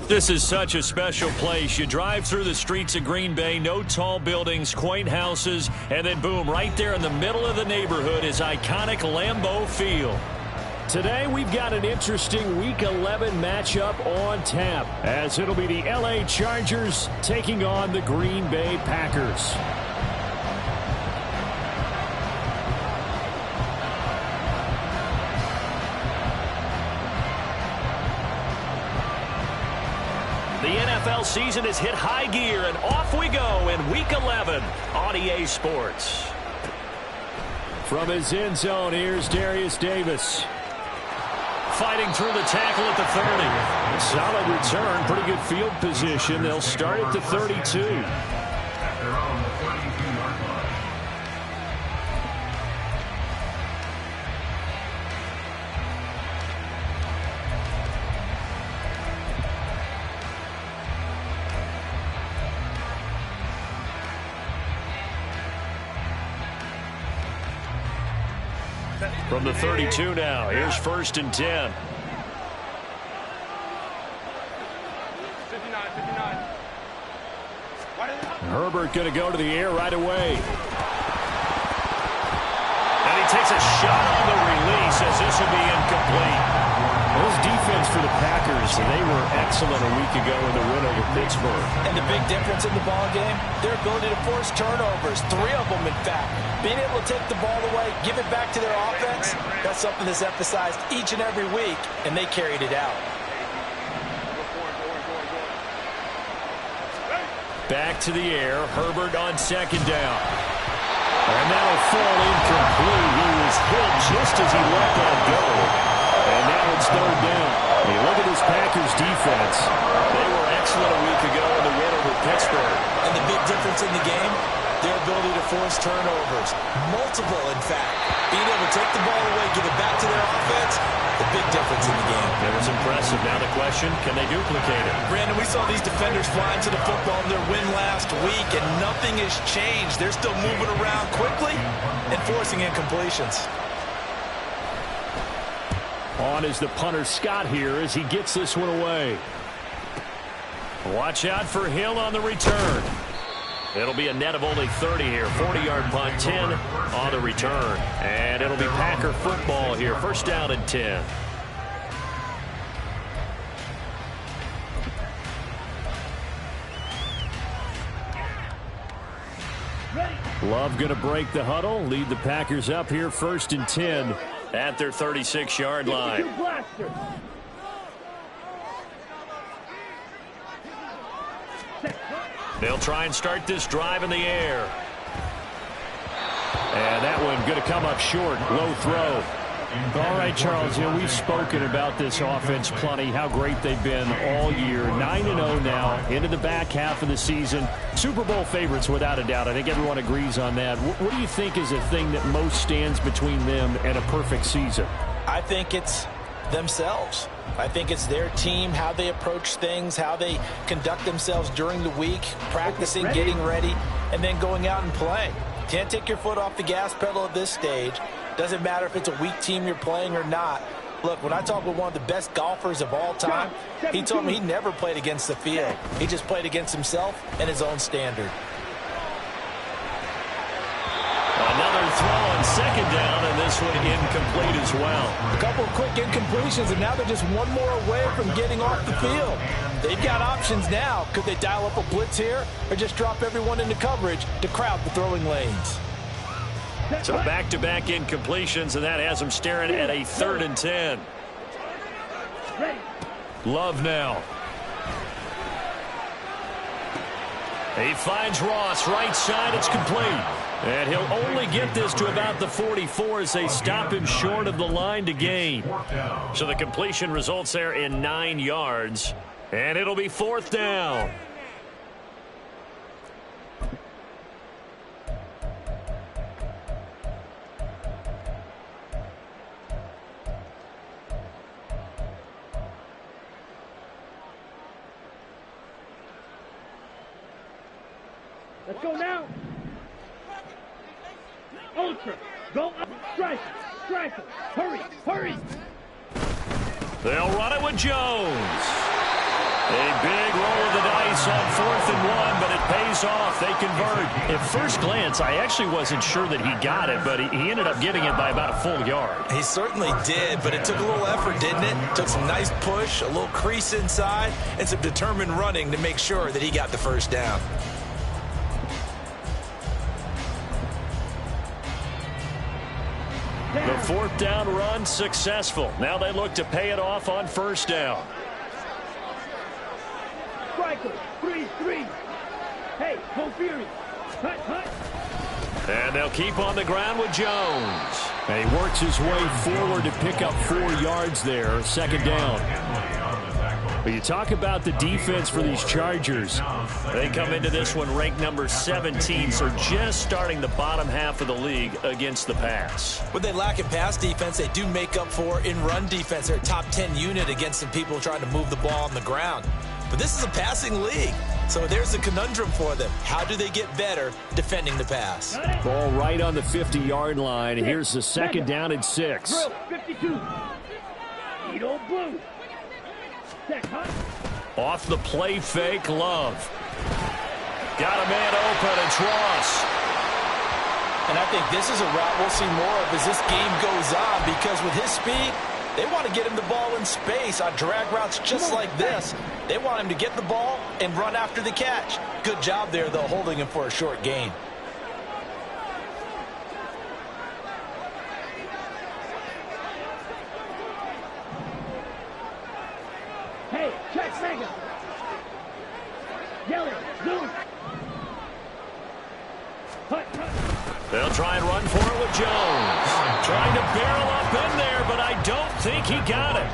This is such a special place. You drive through the streets of Green Bay, no tall buildings, quaint houses, and then boom, right there in the middle of the neighborhood is iconic Lambeau Field. Today we've got an interesting Week 11 matchup on tap, as it'll be the LA Chargers taking on the Green Bay Packers. The NFL season has hit high gear, and off we go in Week 11 on EA Sports. From his end zone, here's Darius Davis. Fighting through the tackle at the 30. Solid return, pretty good field position. They'll start at the 32. From the 32 now, here's 1st and 10. 59. Herbert going to go to the air right away. And he takes a shot on the release as this will be incomplete. Those defense for the Packers, they were excellent a week ago in the win over Pittsburgh. And the big difference in the ball game, their ability to force turnovers, 3 of them in fact. Being able to take the ball away, give it back to their offense, that's something that's emphasized each and every week, and they carried it out. Back to the air, Herbert on 2nd down. And that'll fall incomplete. He was hit just as he let that go. And now it's 3rd down. Hey, look at this Packers defense. They were excellent a week ago in the win over Pittsburgh. And the big difference in the game, their ability to force turnovers. Multiple, in fact. Being able to take the ball away, give it back to their offense, the big difference in the game. It was impressive. Now the question, can they duplicate it? Brandon, we saw these defenders flying to the football in their win last week, and nothing has changed. They're still moving around quickly and forcing incompletions. On is the punter Scott here as he gets this one away. Watch out for Hill on the return. It'll be a net of only 30 here. 40-yard punt, 10 on the return. And it'll be Packer football here. 1st down and 10. Love going to break the huddle, lead the Packers up here 1st and 10. At their 36-yard line. They'll try and start this drive in the air. And that one going to come up short. Low throw. All right, Charles, we've spoken about this offense plenty, how great they've been all year. 9-0 now, into the back half of the season. Super Bowl favorites without a doubt. I think everyone agrees on that. What do you think is the thing that most stands between them and a perfect season? I think it's themselves. I think it's their team, how they approach things, how they conduct themselves during the week, practicing, getting ready, and then going out and playing. Can't take your foot off the gas pedal at this stage. Doesn't matter if it's a weak team you're playing or not. Look, when I talk with one of the best golfers of all time, he told me he never played against the field. He just played against himself and his own standard. Another throw on 2nd down, and this one incomplete as well. A couple of quick incompletions, and now they're just one more away from getting off the field. They've got options now. Could they dial up a blitz here or just drop everyone into coverage to crowd the throwing lanes? So back-to-back incompletions, and that has them staring at a 3rd and 10. Love now. He finds Ross, right side, it's complete. And he'll only get this to about the 44 as they stop him short of the line to gain. So the completion results there in 9 yards. And it'll be 4th down. Let's go now. Ultra. Go up. Strike. Strike. Hurry. Hurry. They'll run it with Jones. A big roll of the dice on 4th and 1, but it pays off. They convert. At first glance, I actually wasn't sure that he got it, but he ended up getting it by about a full yard. He certainly did, but it took a little effort, didn't it? Took some nice push, a little crease inside, and some determined running to make sure that he got the first down. The 4th down run successful. Now they look to pay it off on 1st down. Striker, 3-3. Hey, go Fury. Hut, hut. And they'll keep on the ground with Jones. And he works his way forward to pick up 4 yards there. 2nd down. But you talk about the defense for these Chargers. They come into this one ranked number 17, so just starting the bottom half of the league against the pass. What they lack in pass defense, they do make up for in run defense. They're a top 10 unit against some people trying to move the ball on the ground. But this is a passing league, so there's a conundrum for them. How do they get better defending the pass? Ball right on the 50-yard line. Here's the 2nd down and 6. Drill, 52. Edo Blue. Check, hut. Off the play fake, Love. Got a man open, it's Ross. And I think this is a route we'll see more of as this game goes on, because with his speed, they want to get him the ball in space on drag routes just like this. They want him to get the ball and run after the catch. Good job there, though, holding him for a short gain. Hey, check Mega. Yellow, blue. Hut, hut. They'll try and run for it with Jones. Trying to barrel up in there, but I don't think he got it.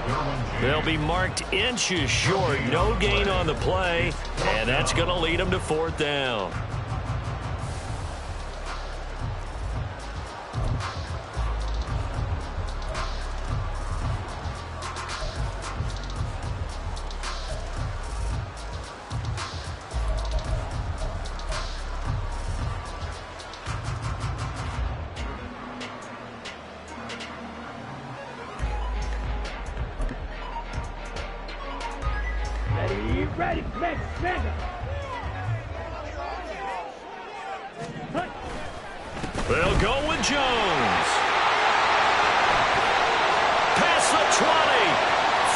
They'll be marked inches short. No gain on the play, and that's going to lead them to 4th down. Ready, Mega, Mega. Hut. They'll go with Jones. Past the 20.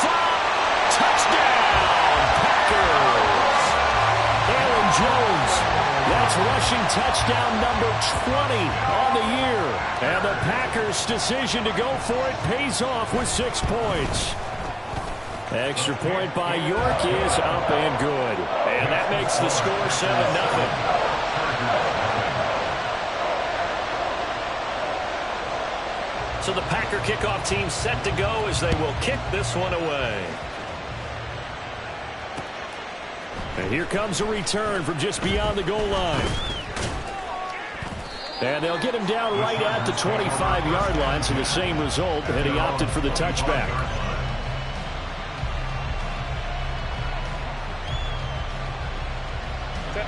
5. Touchdown, Packers. Aaron Jones. That's rushing touchdown number 20 on the year. And the Packers' decision to go for it pays off with 6 points. Extra point by York is up and good. And that makes the score 7-0. So the Packer kickoff team set to go as they will kick this one away. And here comes a return from just beyond the goal line. And they'll get him down right at the 25-yard line, so the same result, and he opted for the touchback.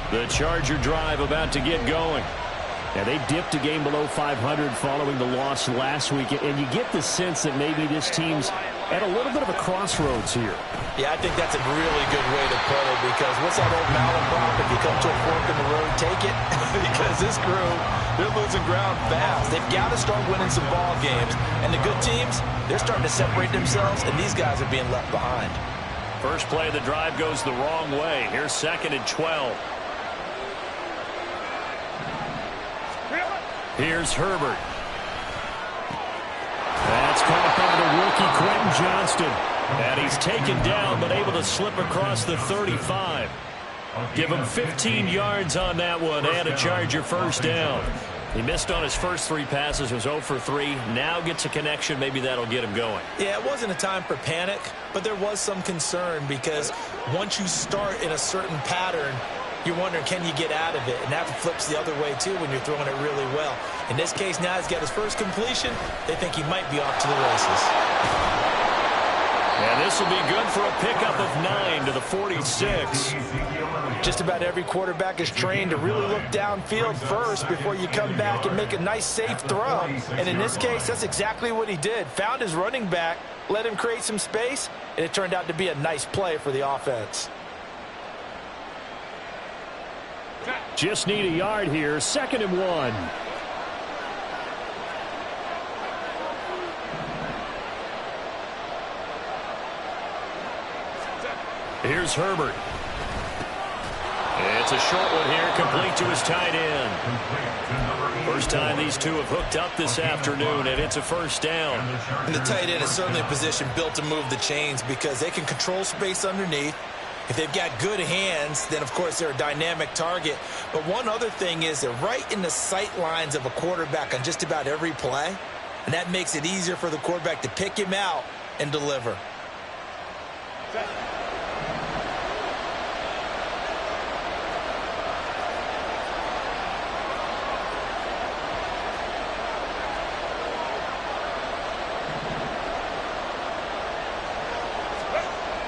The Charger drive about to get going. And they dipped a game below 500 following the loss last week. And you get the sense that maybe this team's at a little bit of a crossroads here. Yeah, I think that's a really good way to put it, because what's that old malaprop? If you come to a fork in the road, take it. Because this crew, they're losing ground fast. They've got to start winning some ball games. And the good teams, they're starting to separate themselves, and these guys are being left behind. First play of the drive goes the wrong way. Here's 2nd and 12. Here's Herbert. That's caught by the rookie Quentin Johnston. And he's taken down, but able to slip across the 35. Give him 15 yards on that one and a Charger 1st down. He missed on his first 3 passes, was 0 for 3. Now gets a connection. Maybe that'll get him going. Yeah, it wasn't a time for panic, but there was some concern, because once you start in a certain pattern, you're wondering, can you get out of it? And that flips the other way, too, when you're throwing it really well. In this case, now he's got his first completion. They think he might be off to the races. And this will be good for a pickup of 9 to the 46. Just about every quarterback is trained to really look downfield first before you come back and make a nice, safe throw. And in this case, that's exactly what he did. Found his running back, let him create some space, and it turned out to be a nice play for the offense. Just need a yard here. 2nd and 1. Here's Herbert. It's a short one here, complete to his tight end. First time these two have hooked up this afternoon, and it's a first down. And the tight end is certainly a position built to move the chains because they can control space underneath. If they've got good hands, then, of course, they're a dynamic target. But one other thing is they're right in the sight lines of a quarterback on just about every play, and that makes it easier for the quarterback to pick him out and deliver.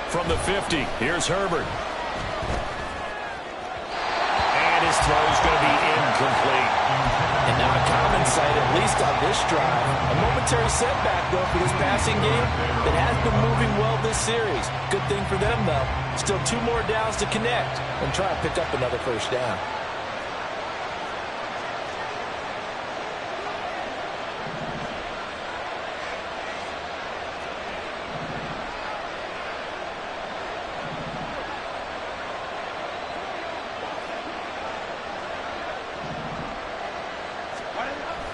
From the 50, here's Herbert. And his throw's going to be incomplete. And not a common sight, at least on this drive. A momentary setback, though, for this passing game that has been moving well this series. Good thing for them, though. Still 2 more downs to connect and try to pick up another first down.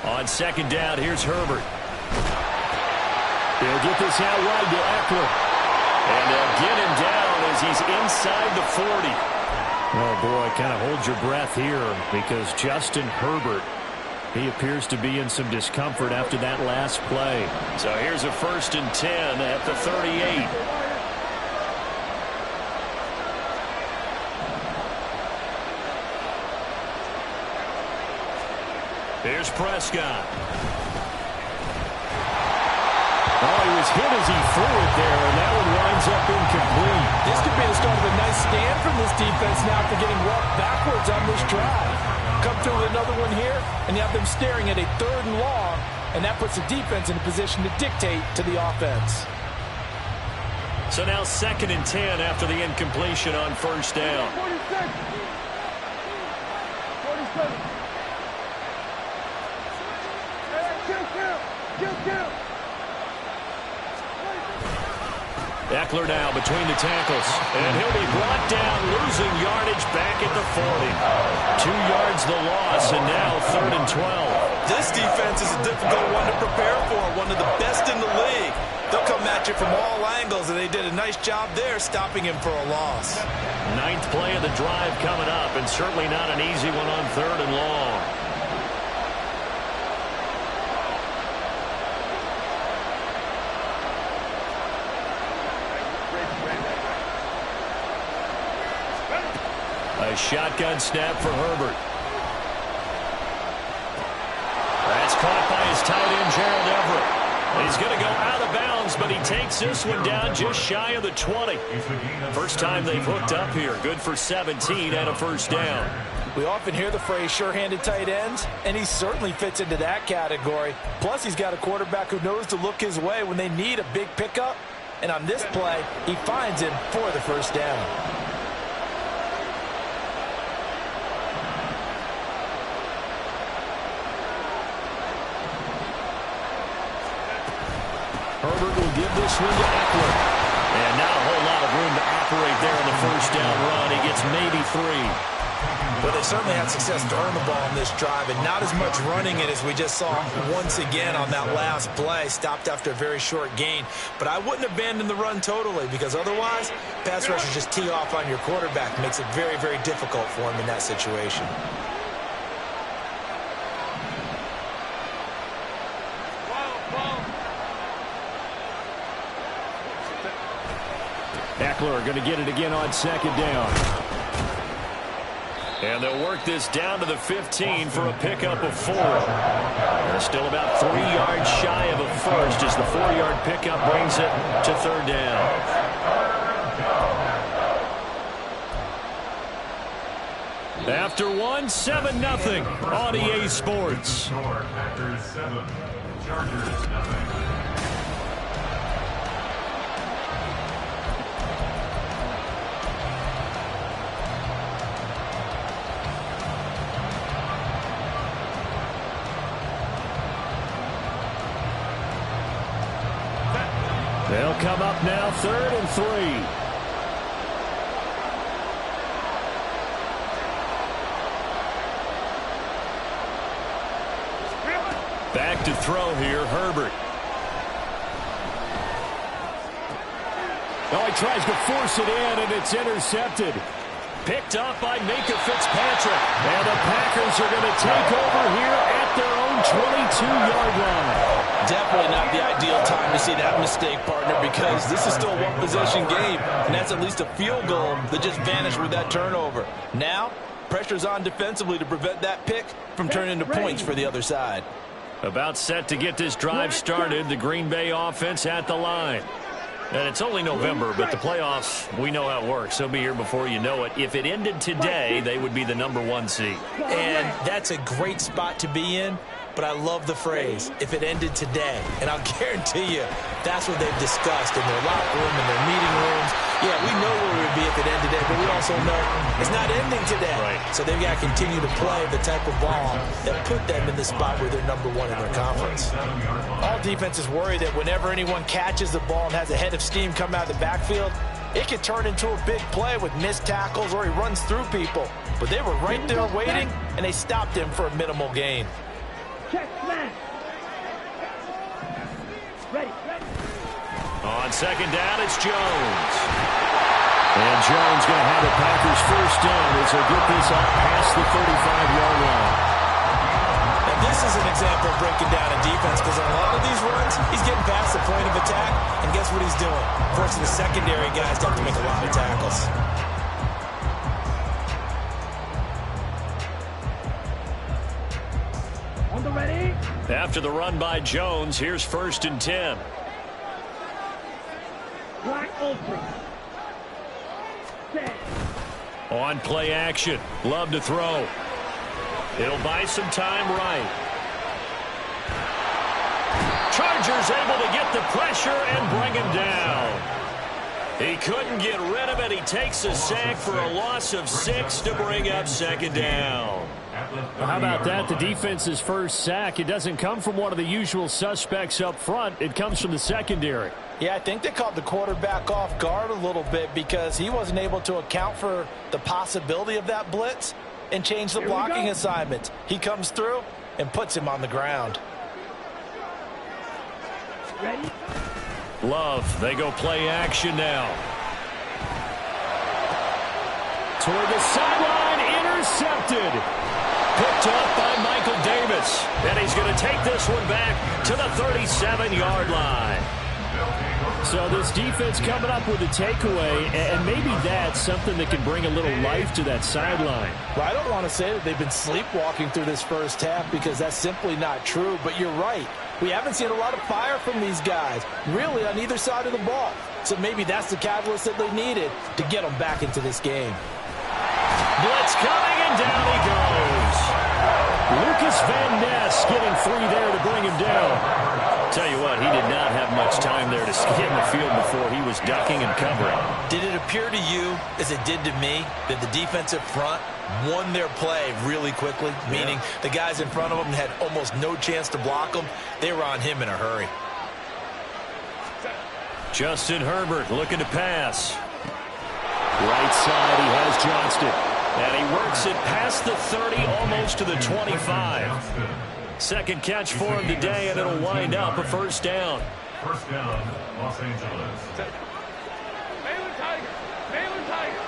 On 2nd down, here's Herbert. They'll get this out wide to Eckler. And they'll get him down as he's inside the 40. Oh, boy, kind of hold your breath here because Justin Herbert, he appears to be in some discomfort after that last play. So here's a 1st and 10 at the 38. Here's Prescott. Oh, he was hit as he threw it there, and that one winds up incomplete. This could be the start of a nice stand from this defense now for getting walked backwards on this drive. Come through with another one here, and you have them staring at a 3rd and long, and that puts the defense in a position to dictate to the offense. So now 2nd and 10 after the incompletion on 1st down. 47. Eckler now between the tackles, and he'll be brought down, losing yardage back at the 40. 2 yards the loss, and now 3rd and 12. This defense is a difficult one to prepare for, one of the best in the league. They'll come at you from all angles, and they did a nice job there stopping him for a loss. 9th play of the drive coming up, and certainly not an easy one on 3rd and long. A shotgun snap for Herbert. That's caught by his tight end, Gerald Everett. He's going to go out of bounds, but he takes this one down just shy of the 20. First time they've hooked up here. Good for 17 and a 1st down. We often hear the phrase sure-handed tight ends, and he certainly fits into that category. Plus, he's got a quarterback who knows to look his way when they need a big pickup. And on this play, he finds him for the 1st down. Herbert will give this one to Eckler. And not a whole lot of room to operate there in the 1st down run. He gets maybe 3. Well, they certainly had success to earn the ball on this drive, and not as much running it as we just saw once again on that last play. Stopped after a very short gain. But I wouldn't abandon the run totally, because otherwise, pass rushers just tee off on your quarterback. Makes it very, very difficult for him in that situation. Eckler going to get it again on 2nd down. And they'll work this down to the 15 for a pickup of 4. They're still about 3 yards shy of a first as the 4-yard pickup brings it to 3rd down. After 1, 7-0 on EA Sports. Packers 7, Chargers 0. They'll come up now 3rd and 3. Back to throw here, Herbert. Oh, he tries to force it in, and it's intercepted. Picked up by Minkah Fitzpatrick. And the Packers are going to take over here at their own 22-yard line. Definitely not the ideal time to see that mistake, partner, because this is still a one-possession game, and that's at least a field goal that just vanished with that turnover. Now, pressure's on defensively to prevent that pick from turning into points for the other side. About set to get this drive started, the Green Bay offense at the line. And it's only November, but the playoffs, we know how it works. They'll be here before you know it. If it ended today, they would be the #1 seed. And that's a great spot to be in, but I love the phrase, if it ended today. And I'll guarantee you, that's what they've discussed in their locker room, in their meeting rooms. Yeah, we know where we would be if it ended today, but we also know it's not ending today. Right. So they've got to continue to play the type of ball that put them in the spot where they're #1 in their conference. All defenses worry that whenever anyone catches the ball and has a head of steam come out of the backfield, it can turn into a big play with missed tackles or he runs through people. But they were right there waiting, and they stopped him for a minimal gain. Check, man. Ready. On second down, it's Jones. And Jones going to have the Packers first down as they get this up past the 35-yard line. And this is an example of breaking down a defense, because on a lot of these runs, he's getting past the point of attack, and guess what he's doing? Forcing the secondary guys to have to make a lot of tackles. On the ready. After the run by Jones, here's 1st and 10. Black open. Set. On play action. Love to throw. It'll buy some time right. Chargers able to get the pressure and bring him down. He couldn't get rid of it. He takes a sack for a loss of 6 to bring up 2nd down. Well, how about that? The defense's first sack. It doesn't come from one of the usual suspects up front. It comes from the secondary. Yeah, I think they caught the quarterback off guard a little bit because he wasn't able to account for the possibility of that blitz and change the blocking assignment. He comes through and puts him on the ground. Ready. Love, they go play action now. Toward the sideline, intercepted. Picked off by Michael Davis. And he's going to take this one back to the 37-yard line. So this defense coming up with a takeaway, and maybe that's something that can bring a little life to that sideline. Well, I don't want to say that they've been sleepwalking through this first half because that's simply not true, but you're right. We haven't seen a lot of fire from these guys, really, on either side of the ball. So maybe that's the catalyst that they needed to get them back into this game. Blitz coming, and down he goes. Lucas Van Ness getting 3 there to bring him down. Tell you what, he did not have much time there to get in the field before he was ducking and covering. Did it appear to you, as it did to me, that the defensive front won their play really quickly? Meaning the guys in front of them had almost no chance to block them. They were on him in a hurry. Justin Herbert looking to pass. Right side, he has Johnston. And he works it past the 30, almost to the 25. Second catch for him today, and it'll wind up a first down. First down, Los Angeles. Baylor Tiger. Baylor Tiger.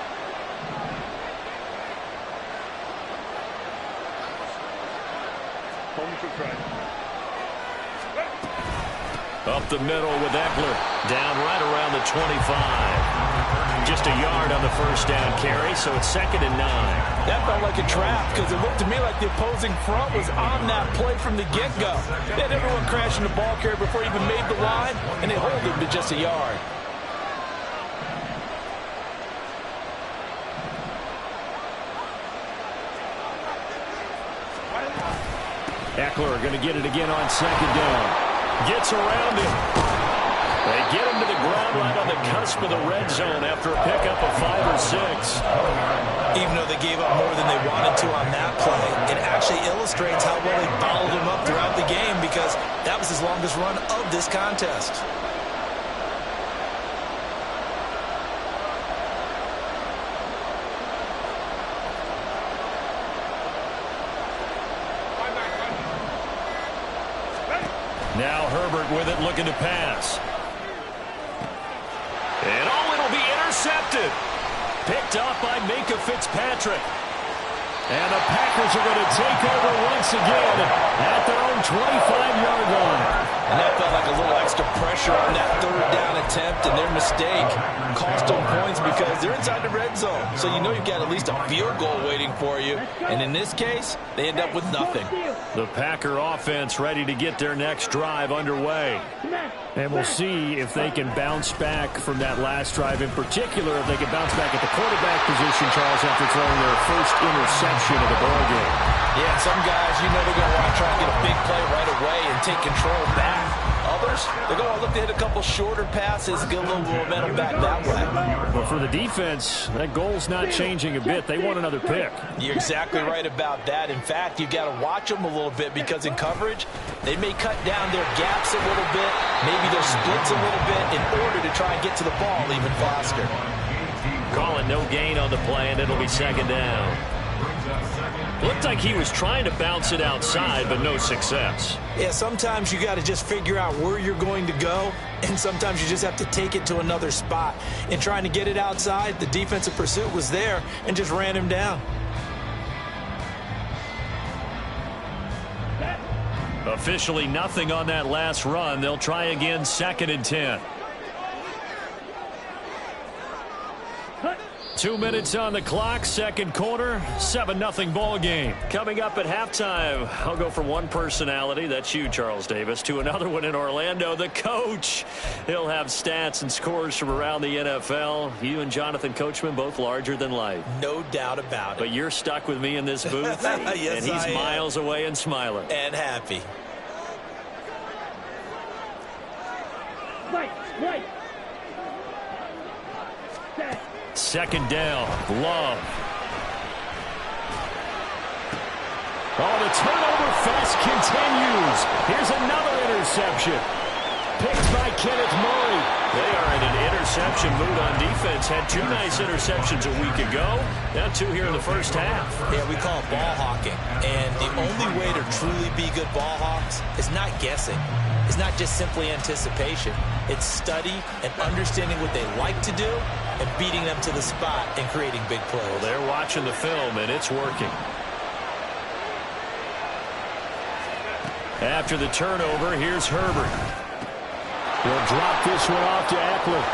Up the middle with Eckler. Down right around the 25. Just a yard on the first down carry, so it's 2nd and 9. That felt like a trap because it looked to me like the opposing front was on that play from the get-go. They had everyone crashing the ball carrier before he even made the line, and they hold him to just a yard. Eckler going to get it again on 2nd down. Gets around him. They get him to the ground right on the cusp of the red zone after a pickup of 5 or 6. Even though they gave up more than they wanted to on that play, it actually illustrates how well they followed him up throughout the game because that was his longest run of this contest. Now Herbert with it, looking to pass. And it'll be intercepted. Picked up by Minkah Fitzpatrick. And the Packers are going to take over once again at their own 25-yard line. And that felt like a little extra pressure on that third down attempt, and their mistake cost them points because they're inside the red zone. So you know you've got at least a field goal waiting for you. And in this case, they end up with nothing. The Packer offense ready to get their next drive underway. And we'll see if they can bounce back from that last drive, in particular if they can bounce back at the quarterback position, Charles, after throwing their first interception of the ballgame. Yeah, some guys, you know they're going to want to try and get a big play right away and take control back. Others, they're going to look to hit a couple shorter passes, get a little momentum back that way. But for the defense, that goal's not changing a bit. They want another pick. You're exactly right about that. In fact, you've got to watch them a little bit because in coverage, they may cut down their gaps a little bit, maybe their splits a little bit in order to try and get to the ball even faster. Calling no gain on the play, and it'll be second down. Looked like he was trying to bounce it outside, but no success. Yeah, sometimes you got to just figure out where you're going to go, and sometimes you just have to take it to another spot. In trying to get it outside, the defensive pursuit was there and just ran him down. Officially nothing on that last run. They'll try again, 2nd and 10. 2 minutes on the clock, second quarter, 7-0 ball game. Coming up at halftime, I'll go from one personality, that's you, Charles Davis, to another one in Orlando, the coach. He'll have stats and scores from around the NFL. You and Jonathan Coachman, both larger than life. No doubt about it. But you're stuck with me in this booth, yes, and he's miles away and smiling. And happy. Right. Second down, Love. Oh, the turnover fest continues. Here's another interception. Picked by Kenneth Murray. They are in an interception mood on defense. Had 2 nice interceptions a week ago. Now 2 here in the first half. Yeah, we call it ball hawking. And the only way to truly be good ball hawks is not guessing. It's not just simply anticipation. It's study and understanding what they like to do and beating them to the spot and creating big plays. Well, they're watching the film, and it's working. After the turnover, here's Herbert. He'll drop this one off to Eckler.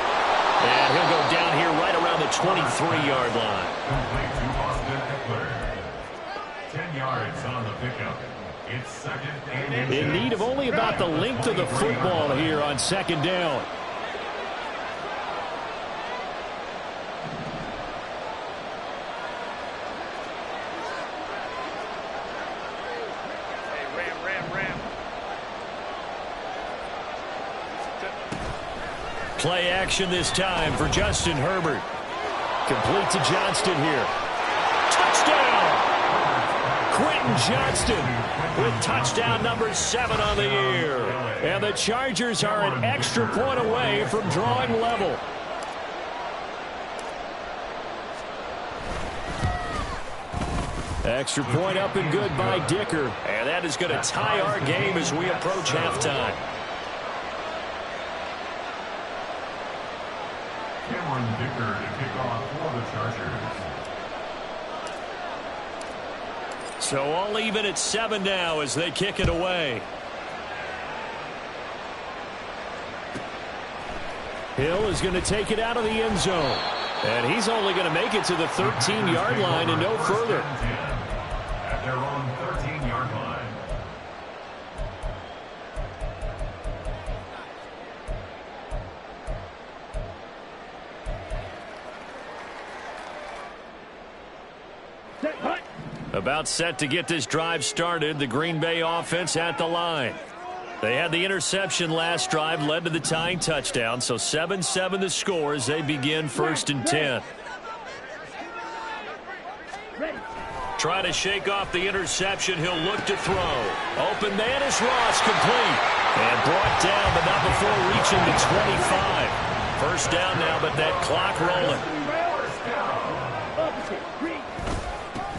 And he'll go down here right around the 23-yard line. Complete to Austin Eckler. 10 yards on the pickup. It's 2nd and 10. In need of only about the length of the football here on second down. Play action this time for Justin Herbert. Complete to Johnston here. Touchdown! Quentin Johnston with touchdown number 7 on the year. And the Chargers are an extra point away from drawing level. Extra point up and good by Dicker. And that is going to tie our game as we approach halftime. Cameron Dicker to kick off for the Chargers. So all even at 7 now as they kick it away. Hill is going to take it out of the end zone. And he's only going to make it to the 13-yard line and no further. At their own 13-yard line. About set to get this drive started. The Green Bay offense at the line. They had the interception last drive, led to the tying touchdown. So 7-7 the score as they begin 1st and 10. Try to shake off the interception. He'll look to throw. Open man is Ross, complete. And brought down, but not before reaching the 25. First down now, but that clock rolling.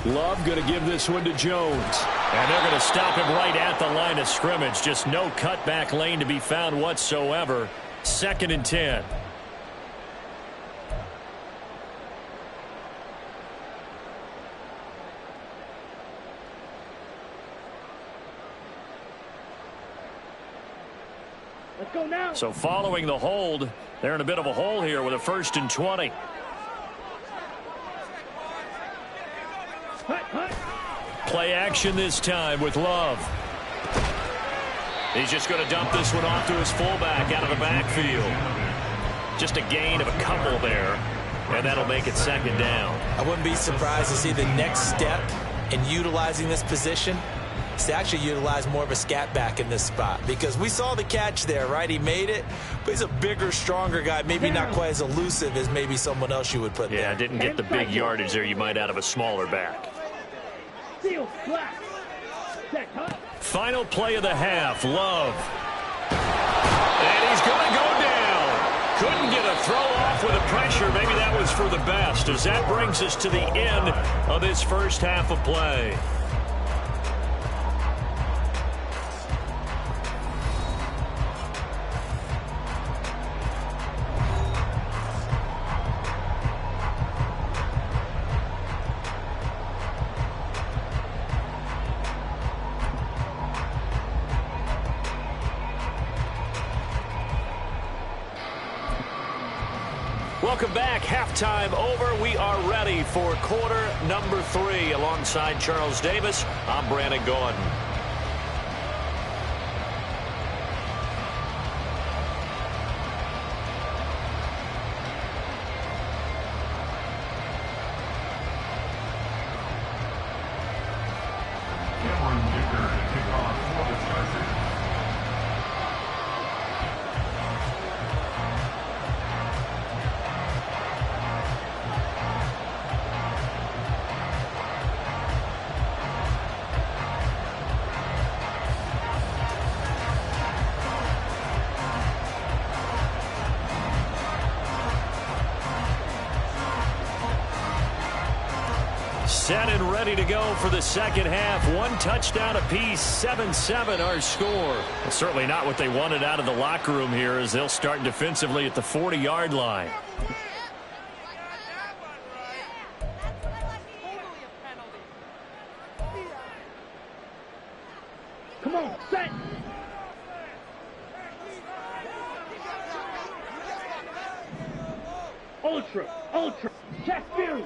Love going to give this one to Jones. And they're going to stop him right at the line of scrimmage. Just no cutback lane to be found whatsoever. 2nd and 10. Let's go now. So following the hold, they're in a bit of a hole here with a 1st and 20. Play action this time with Love. He's just going to dump this one off to his fullback out of the backfield. Just a gain of a couple there, and that'll make it 2nd down. I wouldn't be surprised to see the next step in utilizing this position is to actually utilize more of a scat back in this spot, because we saw the catch there, right? He made it, but he's a bigger, stronger guy, maybe not quite as elusive as maybe someone else you would put there. Yeah, didn't get the big yardage there you might out of a smaller back. Seal, flat. Check, huh? Final play of the half, Love. And he's going to go down. Couldn't get a throw off with the pressure. Maybe that was for the best, as that brings us to the end of this first half of play. Welcome back. Halftime over. We are ready for quarter number 3. Alongside Charles Davis, I'm Brandon Gordon. Cameron Dicker to kick off for the Chargers. Set and ready to go for the second half. 1 touchdown apiece, 7-7 our score. Well, certainly not what they wanted out of the locker room here, as they'll start defensively at the 40-yard line. Come on, set. Ultra. Jack Fury.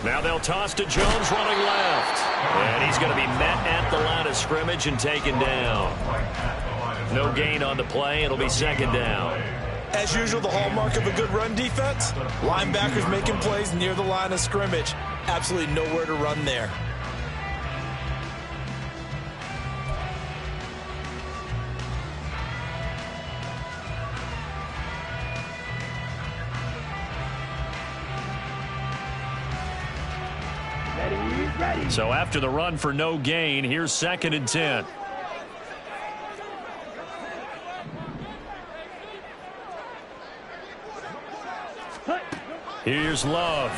Now they'll toss to Jones running left. And he's going to be met at the line of scrimmage and taken down. No gain on the play. It'll be 2nd down. As usual, the hallmark of a good run defense, linebackers making plays near the line of scrimmage. Absolutely nowhere to run there. Ready. So after the run for no gain, here's 2nd and 10. Here's Love.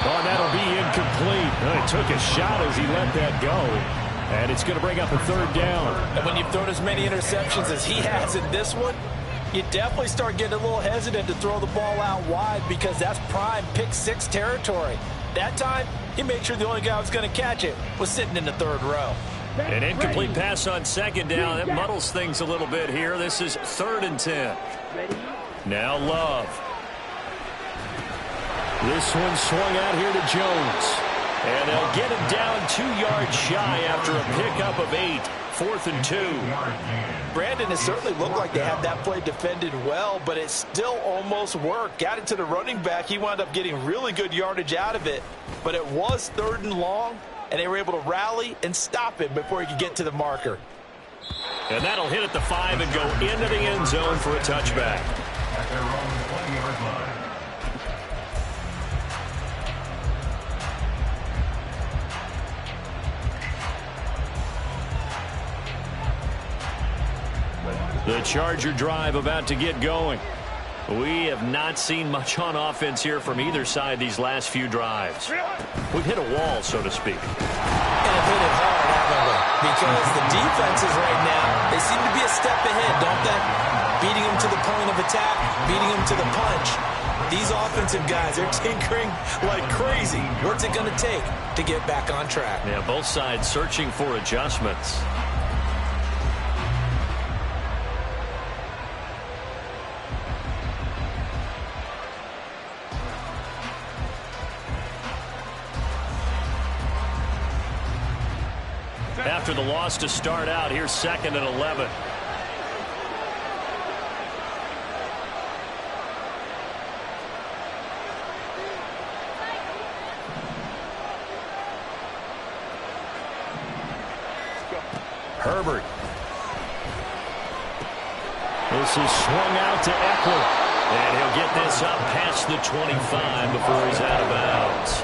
Oh, that'll be incomplete. It took a shot as he let that go. And it's going to bring up a 3rd down. And when you've thrown as many interceptions as he has in this one, you definitely start getting a little hesitant to throw the ball out wide, because that's prime pick 6 territory. That time, he made sure the only guy who was going to catch it was sitting in the 3rd row. An incomplete pass on 2nd down. That muddles things a little bit here. This is 3rd and 10. Now Love. This one swung out here to Jones. And they'll get him down 2 yards shy after a pickup of 8. 4th and 2. Brandon, it certainly looked like they had that play defended well, but it still almost worked. Got it to the running back. He wound up getting really good yardage out of it, but it was 3rd and long, and they were able to rally and stop him before he could get to the marker. And that'll hit at the 5 and go into the end zone for a touchback. At their own 20-yard line. The The Charger drive about to get going. We have not seen much on offense here from either side these last few drives. We've hit a wall, so to speak. And have hit it hard, haven't we? Because the defenses right now, they seem to be a step ahead, don't they? Beating them to the point of attack, beating them to the punch. These offensive guys, they're tinkering like crazy. What's it going to take to get back on track? Yeah, both sides searching for adjustments. After the loss to start out, here's 2nd and 11. Herbert. This is swung out to Eckler. And he'll get this up past the 25 before he's out of bounds.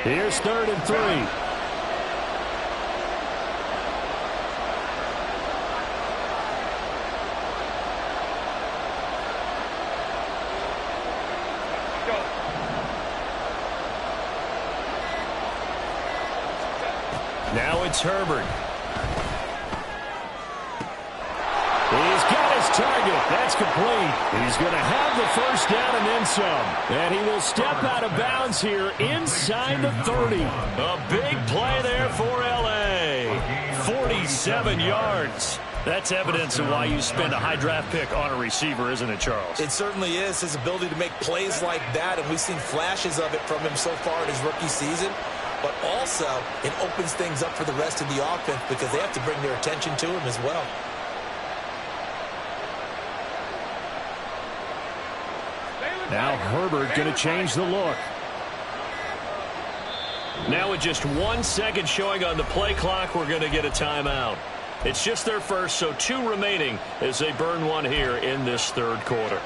Here's 3rd and 3. Now it's Herbert. He's got his target. That's complete. He's going to have the first down and then some. And he will step out of bounds here inside the 30. A big play there for L.A. 47 yards. That's evidence of why you spend a high draft pick on a receiver, isn't it, Charles? It certainly is, his ability to make plays like that, and we've seen flashes of it from him so far in his rookie season. But also, it opens things up for the rest of the offense because they have to bring their attention to him as well. Now Herbert going to change the look. Now with just 1 second showing on the play clock, we're going to get a timeout. It's just their first, so 2 remaining as they burn one here in this 3rd quarter.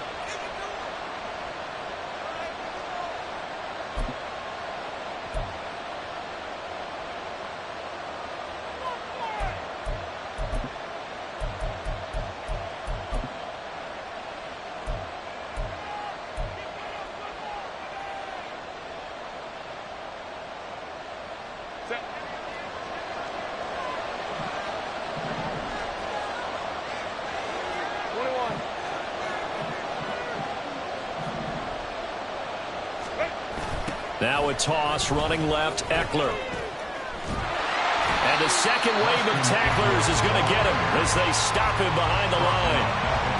Now a toss, running left, Eckler. And the second wave of tacklers is going to get him as they stop him behind the line.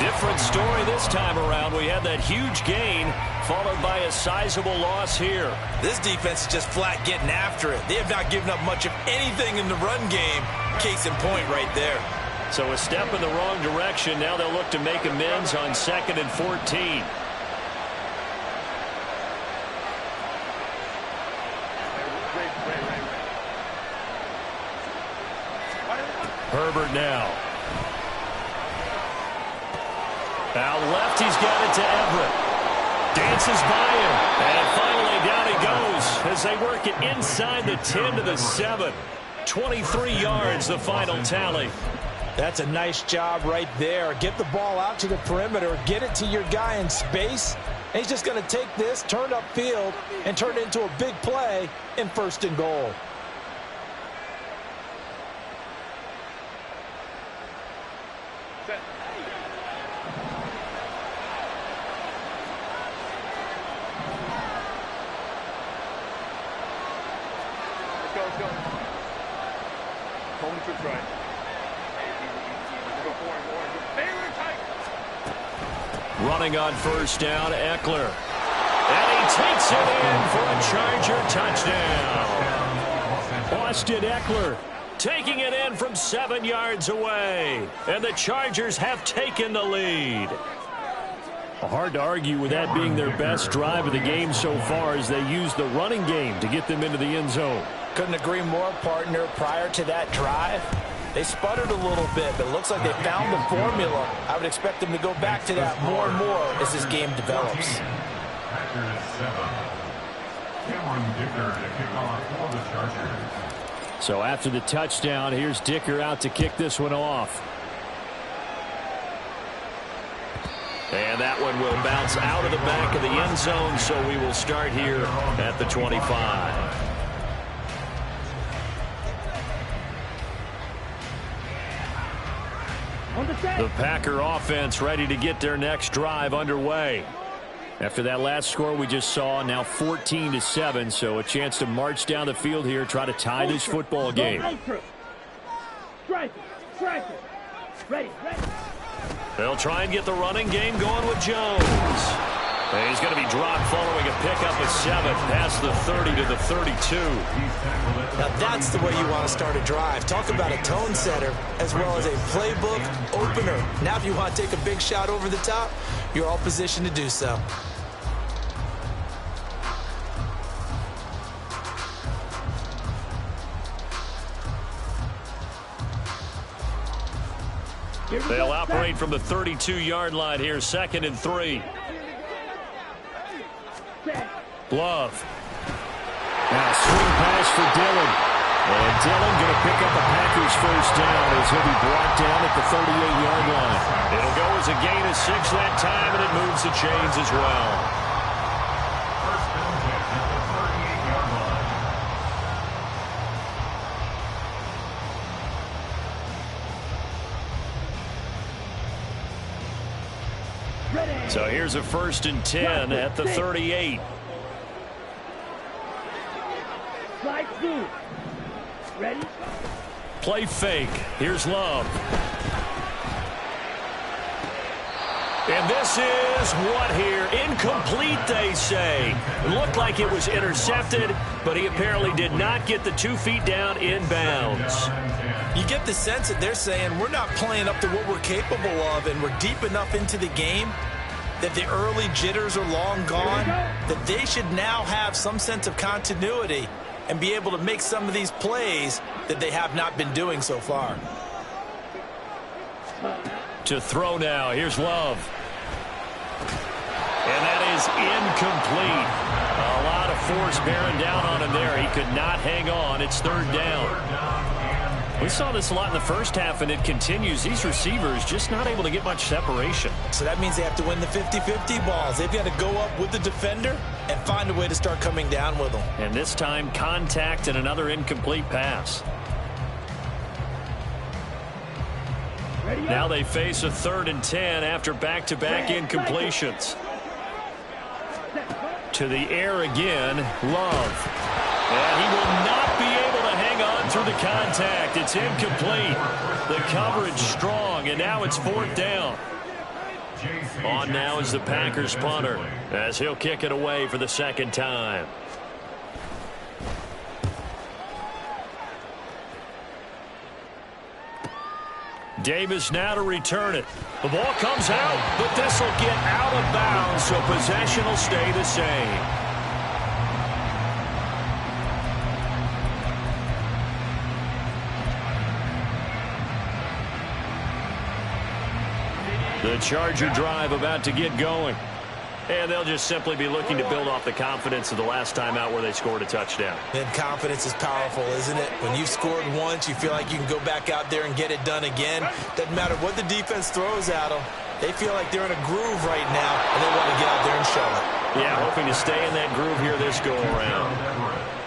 Different story this time around. We had that huge gain followed by a sizable loss here. This defense is just flat getting after it. They have not given up much of anything in the run game. Case in point right there. So a step in the wrong direction. Now they'll look to make amends on 2nd and 14. Herbert now. Out left, he's got it to Everett. Dances by him. And finally down he goes as they work it inside the 10 to the 7. 23 yards, the final tally. That's a nice job right there. Get the ball out to the perimeter. Get it to your guy in space. And he's just going to take this, turn upfield, and turn it into a big play in 1st and goal. Running on 1st down, Eckler. And he takes it in for a Charger touchdown. Austin Eckler taking it in from 7 yards away. And the Chargers have taken the lead. Hard to argue with that being their best drive of the game so far as they use the running game to get them into the end zone. Couldn't agree more, partner. Prior to that drive, They sputtered a little bit, but it looks like they found the formula. I would expect them to go back to that more and more as this game develops. Packers 7. Cameron Dicker to kick off for the Chargers. So after the touchdown, here's Dicker out to kick this one off. And that one will bounce out of the back of the end zone, so we will start here at the 25. The Packer offense ready to get their next drive underway. After that last score we just saw, now 14-7, so a chance to march down the field here, try to tie this football game. Strike it. Ready. They'll try and get the running game going with Jones. And he's going to be dropped following a pickup of 7 past the 30 to the 32. Now that's the way you want to start a drive. Talk about a tone setter as well as a playbook opener. Now if you want to take a big shot over the top, you're all positioned to do so. They'll operate from the 32-yard line here, 2nd and 3. Love. Now swing pass for Dillon. And Dillon going to pick up a Packers first down as he'll be brought down at the 38-yard line. It'll go as a gain of 6 that time, and it moves the chains as well. First down at the 38-yard line. So here's a 1st and 10 at the 38. Slide through. Ready? Play fake. Here's Love. And this is what here? Incomplete, they say. It looked like it was intercepted, but he apparently did not get the 2 feet down in bounds. You get the sense that they're saying we're not playing up to what we're capable of, and we're deep enough into the game that the early jitters are long gone, that they should now have some sense of continuity and be able to make some of these plays that they have not been doing so far. To throw now. Here's Love. And that is incomplete. A lot of force bearing down on him there. He could not hang on. It's 3rd down. We saw this a lot in the first half, and it continues. These receivers just not able to get much separation. So that means they have to win the 50-50 balls. They've got to go up with the defender and find a way to start coming down with them. And this time, contact and another incomplete pass. Now they face a 3rd and 10 after back-to-back incompletions. To the air again, Love. And he will not be able to hang on through the contact. It's incomplete. The coverage strong, and now it's 4th down. On now is the Packers punter, as he'll kick it away for the 2nd time. Davis now to return it. The ball comes out, but this will get out of bounds, so possession will stay the same. The Charger drive about to get going. And they'll just simply be looking to build off the confidence of the last time out where they scored a touchdown. And confidence is powerful, isn't it? When you've scored once, you feel like you can go back out there and get it done again. Doesn't matter what the defense throws at them. They feel like they're in a groove right now, and they want to get out there and show it. Yeah, hoping to stay in that groove here this go-around.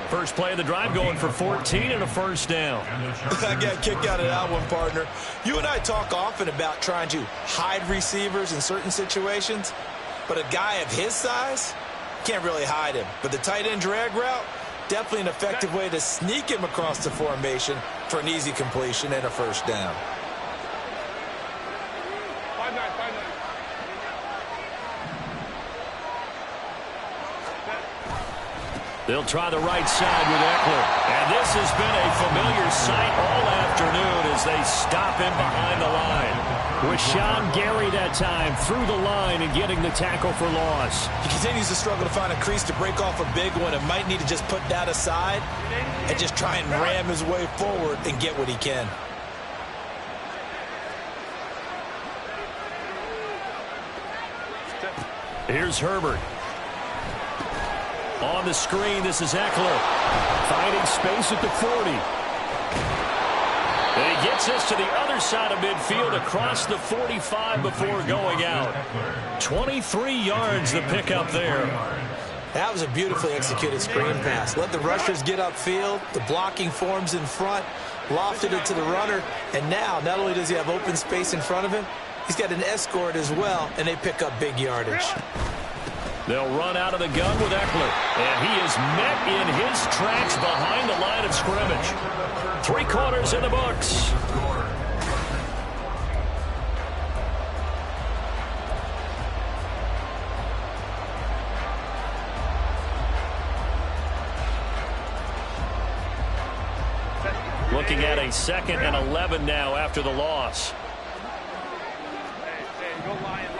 First play of the drive going for 14 and a 1st down. I got a kick out of that one, partner. You and I talk often about trying to hide receivers in certain situations, but a guy of his size can't really hide him. But the tight end drag route, definitely an effective way to sneak him across the formation for an easy completion and a 1st down. They'll try the right side with Eckler. And this has been a familiar sight all afternoon as they stop him behind the line. Rashawn Gary that time through the line and getting the tackle for loss. He continues to struggle to find a crease to break off a big one and might need to just put that aside and just try and ram his way forward and get what he can. Here's Herbert. On the screen, this is Eckler. Finding space at the 40. And he gets us to the other side of midfield across the 45 before going out. 23 yards the pickup there. That was a beautifully executed screen pass. Let the rushers get upfield. The blocking forms in front. Lofted it to the runner. And now, not only does he have open space in front of him, he's got an escort as well, and they pick up big yardage. They'll run out of the gun with Eckler. And he is met in his tracks behind the line of scrimmage. 3 quarters in the books. Looking at a 2nd and 11 now after the loss. Hey, go Lion.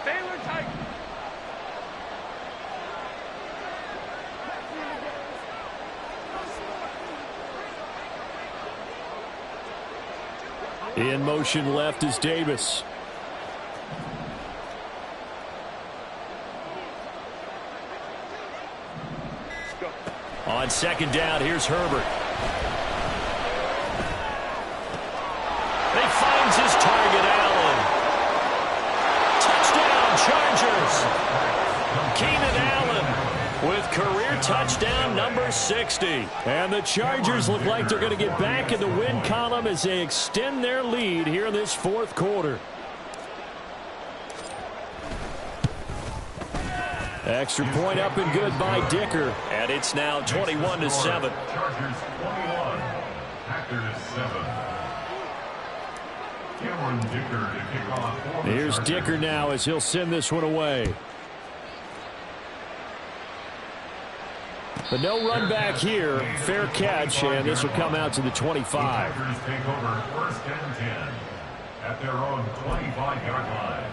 Baylor Titan. In motion left is Davis. On 2nd down, here's Herbert. He finds his target, Allen. Touchdown, Chargers. Keenan Allen with career touchdown number 60. And the Chargers look like they're going to get back in the win column as they extend their lead here in this 4th quarter. Extra point up and good by Dicker. And it's now 21-7. Chargers 21, Packers 7. Cameron Dicker to kick off. Here's Dicker now as he'll send this one away. But no run back here. Fair catch, and this will come out to the 25. Packers take over 1st and 10 at their own 25-yard line.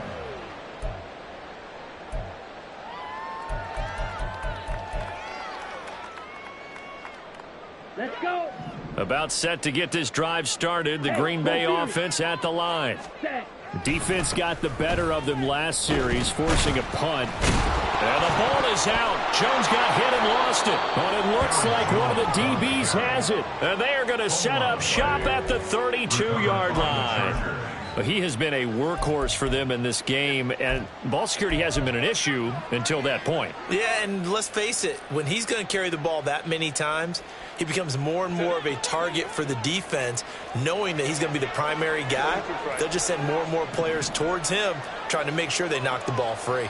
Let's go. About set to get this drive started. The Green Bay offense at the line. Set. Defense got the better of them last series, forcing a punt. And the ball is out. Jones got hit and lost it. But it looks like one of the DBs has it. And they are going to set up shop at the 32-yard line. He has been a workhorse for them in this game, and ball security hasn't been an issue until that point. Yeah, and let's face it, when he's going to carry the ball that many times, he becomes more and more of a target for the defense, knowing that he's going to be the primary guy. They'll just send more and more players towards him, trying to make sure they knock the ball free.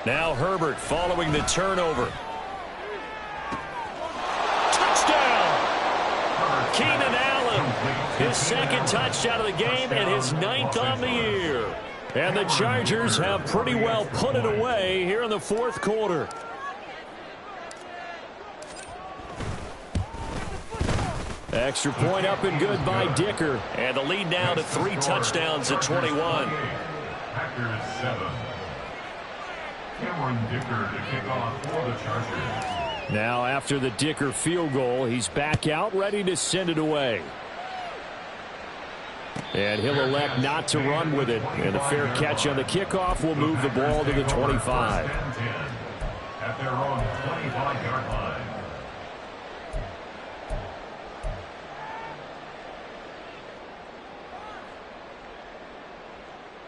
Now Herbert following the turnover. Touchdown! Keenan Allen, his 2nd touchdown of the game and his 9th on the year. And the Chargers have pretty well put it away here in the 4th quarter. Extra point up and good by Dicker. And the lead now to 3 touchdowns at 21. Packers 7. Cameron Dicker to kick off for the Chargers. Now after the Dicker field goal, he's back out ready to send it away. And he'll elect not to run with it. And a fair catch on the kickoff will move the ball to the 25. At their own 25-yard line.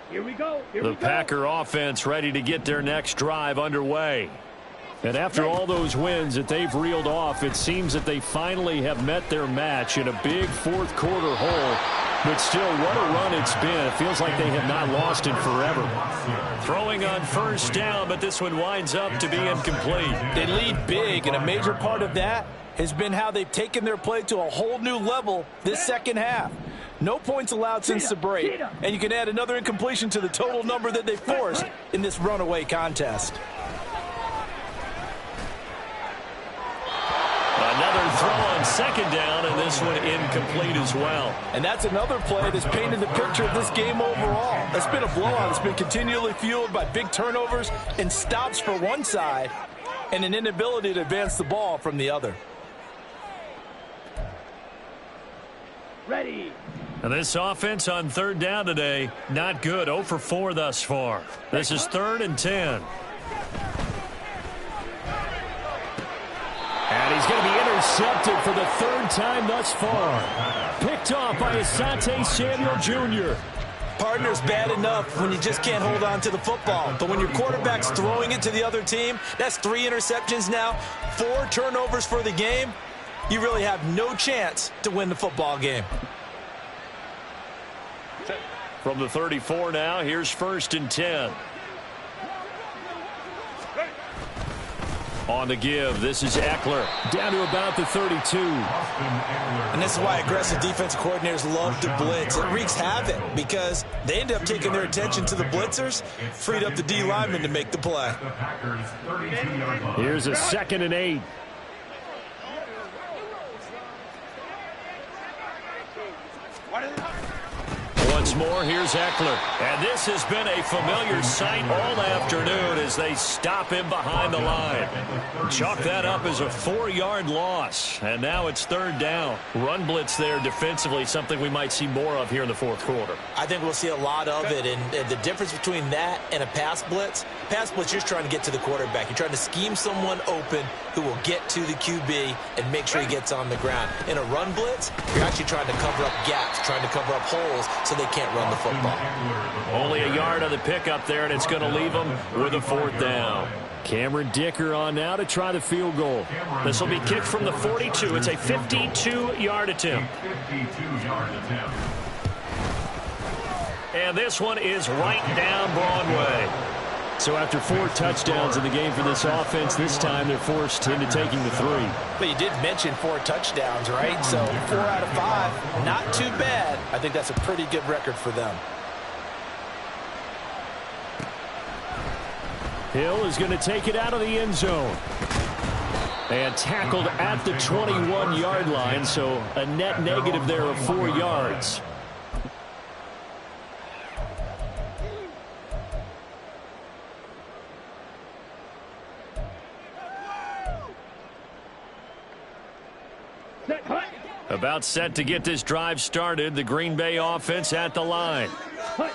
Here we go. The Packer offense ready to get their next drive underway. And after all those wins that they've reeled off, it seems that they finally have met their match in a big 4th quarter hole. But still, what a run it's been. It feels like they have not lost in forever. Throwing on 1st down, but this one winds up to be incomplete. They lead big, and a major part of that has been how they've taken their play to a whole new level this 2nd half. No points allowed since the break, and you can add another incompletion to the total number that they forced in this runaway contest. Another throw on 2nd down, and this one incomplete as well. And that's another play that's painted the picture of this game overall. It's been a blowout. It's been continually fueled by big turnovers and stops for one side and an inability to advance the ball from the other. Ready. And this offense on third down today, not good. 0 for 4 thus far. This is 3rd and 10. And he's going to be intercepted for the 3rd time thus far. Picked off by Asante Samuel Jr. Partner's bad enough when you just can't hold on to the football. But when your quarterback's throwing it to the other team, that's 3 interceptions now, 4 turnovers for the game. You really have no chance to win the football game. From the 34 now, here's 1st and 10. On the give, this is Eckler. Down to about the 32. And this is why aggressive defensive coordinators love to blitz. It wreaks havoc because they end up taking their attention to the blitzers, freed up the D lineman to make the play. Here's a 2nd and 8. Once more, here's Eckler. And this has been a familiar sight all afternoon as they stop him behind the line. Chalk that up as a 4-yard loss. And now it's 3rd down. Run blitz there defensively, something we might see more of here in the 4th quarter. I think we'll see a lot of it. And the difference between that and a pass blitz, you're just trying to get to the quarterback. You're trying to scheme someone open who will get to the QB and make sure he gets on the ground. In a run blitz, you're actually trying to cover up gaps, trying to cover up holes so they can't run the football. Only a yard on the pickup there, and it's going to leave them with a 4th down. Cameron Dicker on now to try the field goal. This will be kicked from the 42. It's a 52-yard attempt. And this one is right down Broadway. So after 4 touchdowns in the game for this offense, this time they're forced into taking the 3. But you did mention 4 touchdowns, right? So 4 out of 5, not too bad. I think that's a pretty good record for them. Hill is going to take it out of the end zone. And tackled at the 21-yard line, so a net negative there of 4 yards. About set to get this drive started, the Green Bay offense at the line.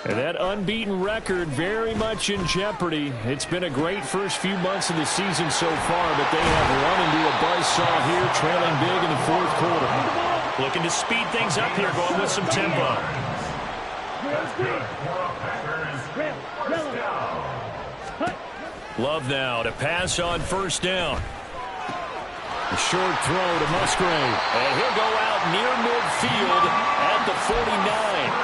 And that unbeaten record very much in jeopardy. It's been a great first few months of the season so far, but they have run into a buzzsaw here, trailing big in the 4th quarter. Looking to speed things up here, going with some tempo. Love now to pass on 1st down. A short throw to Musgrave. And he'll go out near midfield at the 49.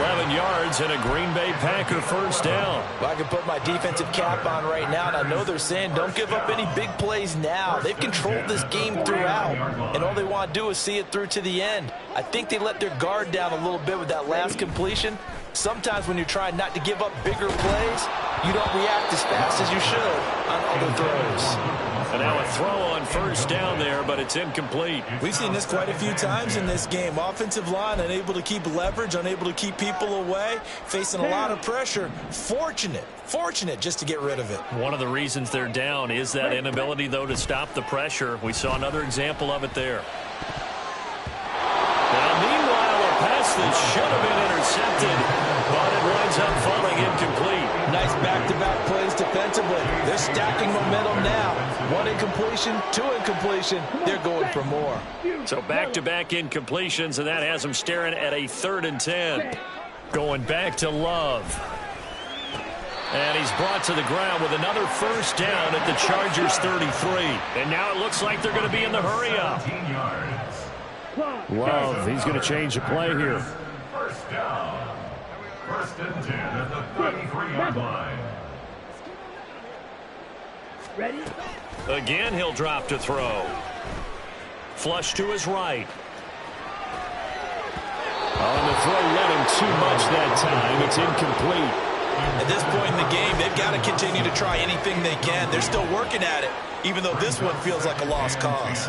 11 yards and a Green Bay Packer 1st down. Well, I can put my defensive cap on right now, and I know they're saying don't give up any big plays now. They've controlled this game throughout, and all they want to do is see it through to the end. I think they let their guard down a little bit with that last completion. Sometimes when you're trying not to give up bigger plays, you don't react as fast as you should on other throws. And now a throw on 1st down there, but it's incomplete. We've seen this quite a few times in this game. Offensive line unable to keep leverage, unable to keep people away, facing a lot of pressure. Fortunate just to get rid of it. One of the reasons they're down is that inability, though, to stop the pressure. We saw another example of it there. Now, meanwhile, a pass that should have been intercepted, but it winds up falling incomplete. Nice back-to-back plays defensively. They're stacking momentum now. 1 incompletion, 2 incompletion. They're going for more. So back-to-back incompletions, and that has them staring at a 3rd and 10. Going back to Love. And he's brought to the ground with another 1st down at the Chargers 33. And now it looks like they're going to be in the hurry-up. Love, he's going to change the play here. 1st down. 1st and 10 at the 33-yard line. Ready? Again, he'll drop to throw. Flush to his right. On the throw, let him too much that time. It's incomplete. At this point in the game, they've got to continue to try anything they can. They're still working at it, even though this one feels like a lost cause.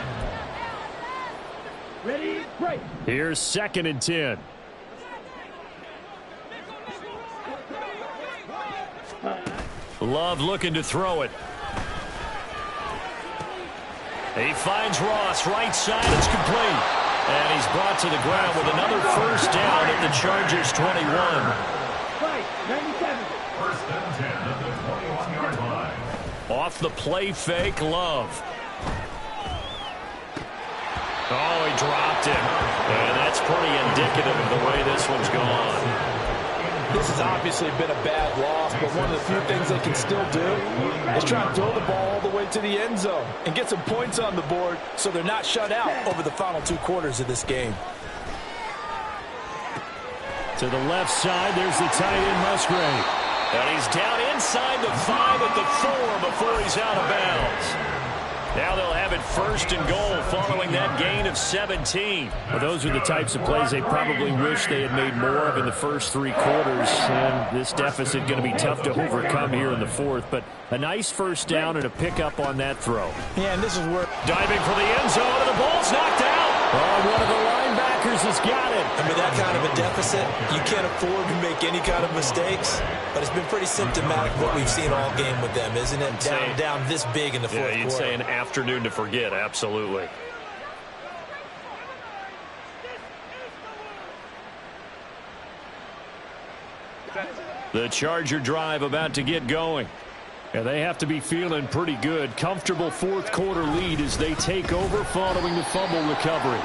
Ready? Break. Here's 2nd and 10. Love looking to throw it. He finds Ross right side. It's complete. And he's brought to the ground with another first down at the Chargers' 21. Right, 97. First and 10 at the 21-yard line. Off the play fake, Love. Oh, he dropped it. And that's pretty indicative of the way this one's gone. This has obviously been a bad loss, but one of the few things they can still do is try to throw the ball all the way to the end zone and get some points on the board so they're not shut out over the final 2 quarters of this game. To the left side, there's the tight end, Musgrave. And he's down inside the 5 at the 4 before he's out of bounds. Now they'll have it first and goal following that gain of 17. Well, those are the types of plays they probably wish they had made more of in the first 3 quarters. And this deficit going to be tough to overcome here in the 4th. But a nice first down and a pickup on that throw. Yeah, and this is where Diving for the end zone, and the ball's knocked out. Oh, one of the linebackers has got it. I mean, that kind of a deficit, you can't afford to make any kind of mistakes. But it's been pretty symptomatic of what we've seen all game with them, isn't it? Down this big in the 4th quarter. Yeah, you'd say an afternoon to forget, absolutely. The Charger drive about to get going. Yeah, they have to be feeling pretty good. Comfortable 4th quarter lead as they take over following the fumble recovery.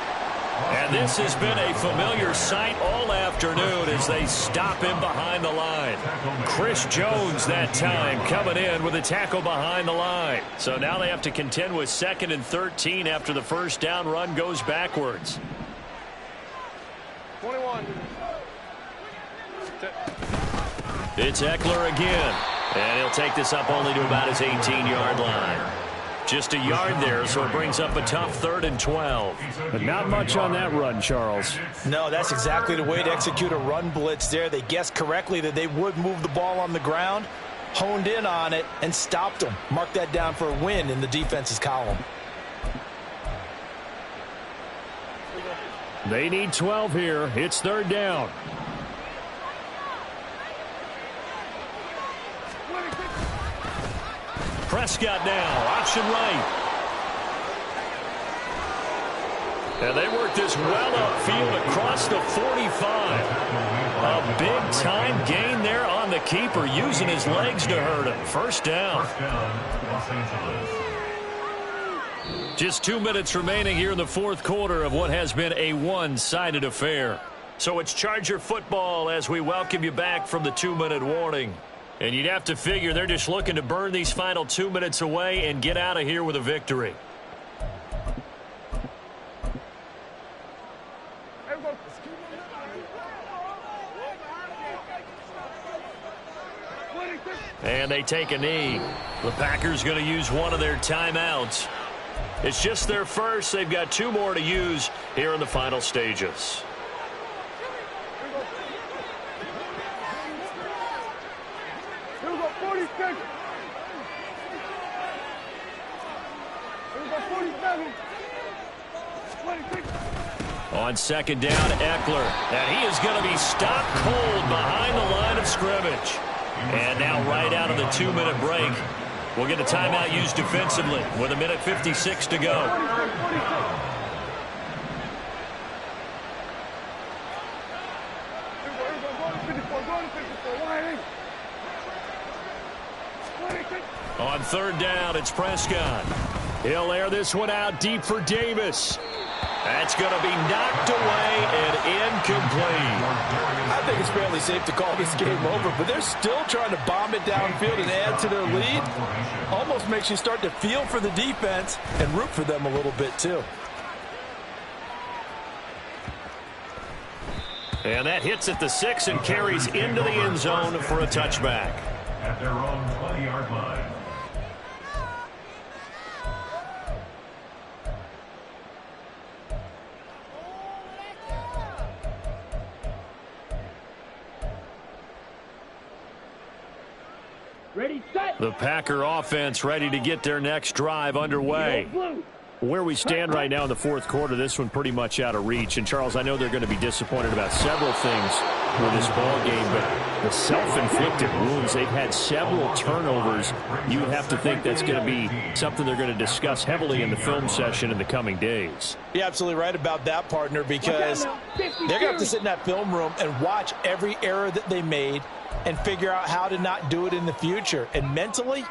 And this has been a familiar sight all afternoon as they stop him behind the line. Chris Jones that time coming in with a tackle behind the line. So now they have to contend with 2nd and 13 after the first down run goes backwards. 21. It's Eckler again. And he'll take this up only to about his 18-yard line. Just a yard there, so it brings up a tough 3rd and 12. But not much on that run, Charles. No, that's exactly the way to execute a run blitz there. They guessed correctly that they would move the ball on the ground, honed in on it, and stopped them. Mark that down for a win in the defense's column. They need 12 here. It's 3rd down. Prescott now, option right. And they work this well upfield across the 45. A big-time gain there on the keeper, using his legs to hurt him. First down. Los Angeles. Just 2 minutes remaining here in the 4th quarter of what has been a one-sided affair. So it's Charger football as we welcome you back from the 2-minute warning. And you'd have to figure they're just looking to burn these final 2 minutes away and get out of here with a victory. And they take a knee. The Packers going to use one of their timeouts. It's just their first. They've got 2 more to use here in the final stages. On 2nd down, Eckler. And he is going to be stopped cold behind the line of scrimmage. And now right out of the 2-minute break, we'll get a timeout used defensively with 1:56 to go. On 3rd down, it's Prescott. He'll air this one out deep for Davis. That's going to be knocked away and incomplete. I think it's fairly safe to call this game over, but they're still trying to bomb it downfield and add to their lead. Almost makes you start to feel for the defense and root for them a little bit too. And that hits at the 6 and carries into the end zone for a touchback. At their own 20-yard line. Ready, set. The Packer offense ready to get their next drive underway. Where we stand right now in the 4th quarter, this one pretty much out of reach. And, Charles, I know they're going to be disappointed about several things. with this ball game, but the self-inflicted wounds, they've had several turnovers. You would have to think that's going to be something they're going to discuss heavily in the film session in the coming days. You're absolutely right about that, partner, because they're going to have to sit in that film room and watch every error that they made and figure out how to not do it in the future. And mentally,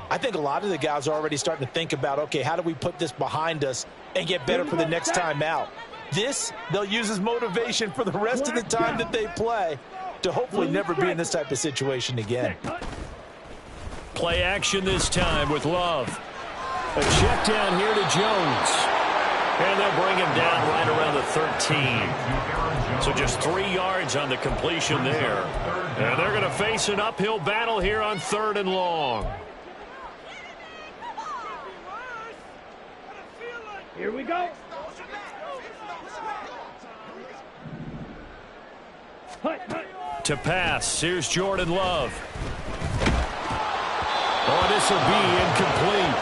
I think a lot of the guys are already starting to think about, okay, how do we put this behind us and get better for the next time out? This, they'll use as motivation for the rest of the time that they play to hopefully never be in this type of situation again. Play action this time with Love. A check down here to Jones. And they'll bring him down right around the 13. So just 3 yards on the completion there. And they're going to face an uphill battle here on 3rd and long. Here we go. To pass, here's Jordan Love. Oh, this will be incomplete.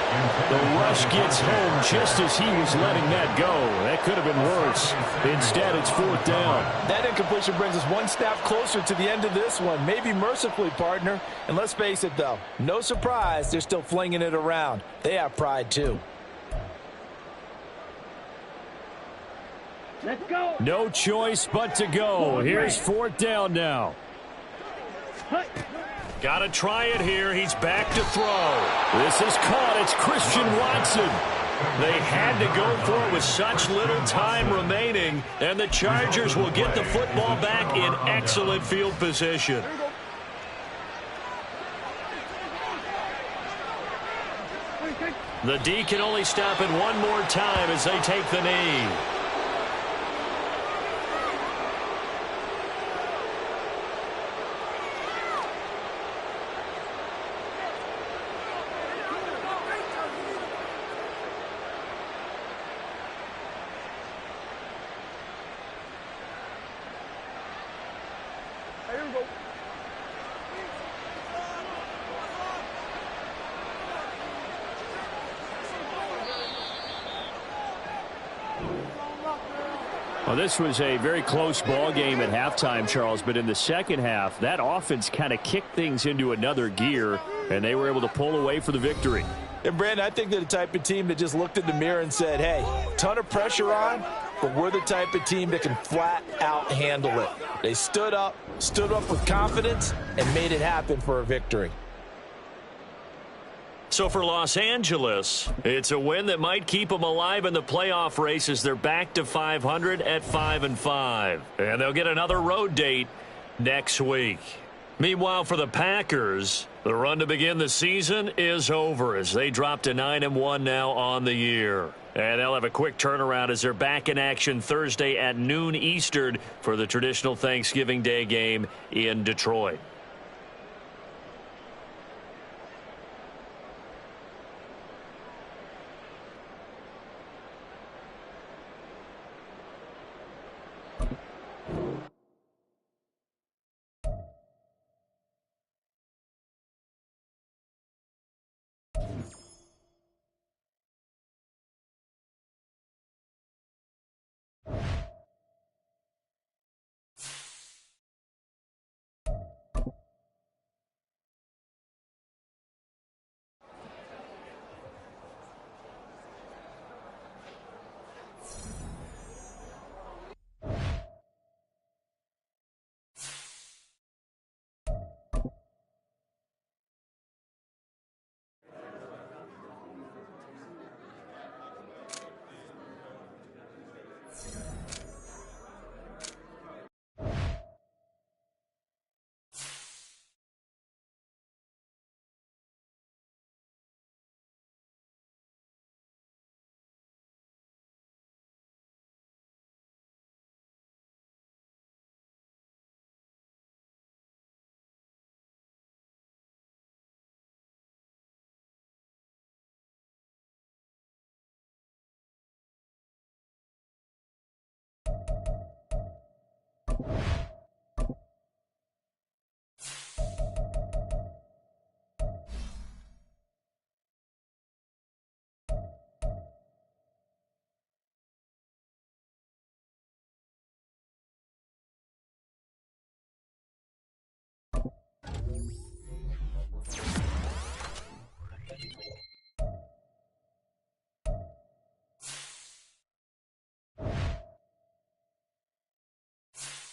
The rush gets home just as he was letting that go. That could have been worse. Instead, it's 4th down. That incompletion brings us one step closer to the end of this one. Maybe mercifully, partner. And let's face it, though. No surprise, they're still flinging it around. They have pride, too. Let's go. No choice but to go. Here's 4th down now. Got to try it here. He's back to throw. This is caught. It's Christian Watson. They had to go for it with such little time remaining, and the Chargers will get the football back in excellent field position. The D can only stop it one more time as they take the knee. Well, this was a very close ball game at halftime, Charles, but in the second half, that offense kind of kicked things into another gear, and they were able to pull away for the victory. And, Brandon, I think they're the type of team that just looked in the mirror and said, hey, ton of pressure on, but we're the type of team that can flat out handle it. They stood up with confidence, and made it happen for a victory. So for Los Angeles, it's a win that might keep them alive in the playoff race as they're back to 500 at 5-5. And they'll get another road date next week. Meanwhile, for the Packers, the run to begin the season is over as they drop to 9-1 now on the year. And they'll have a quick turnaround as they're back in action Thursday at noon Eastern for the traditional Thanksgiving Day game in Detroit.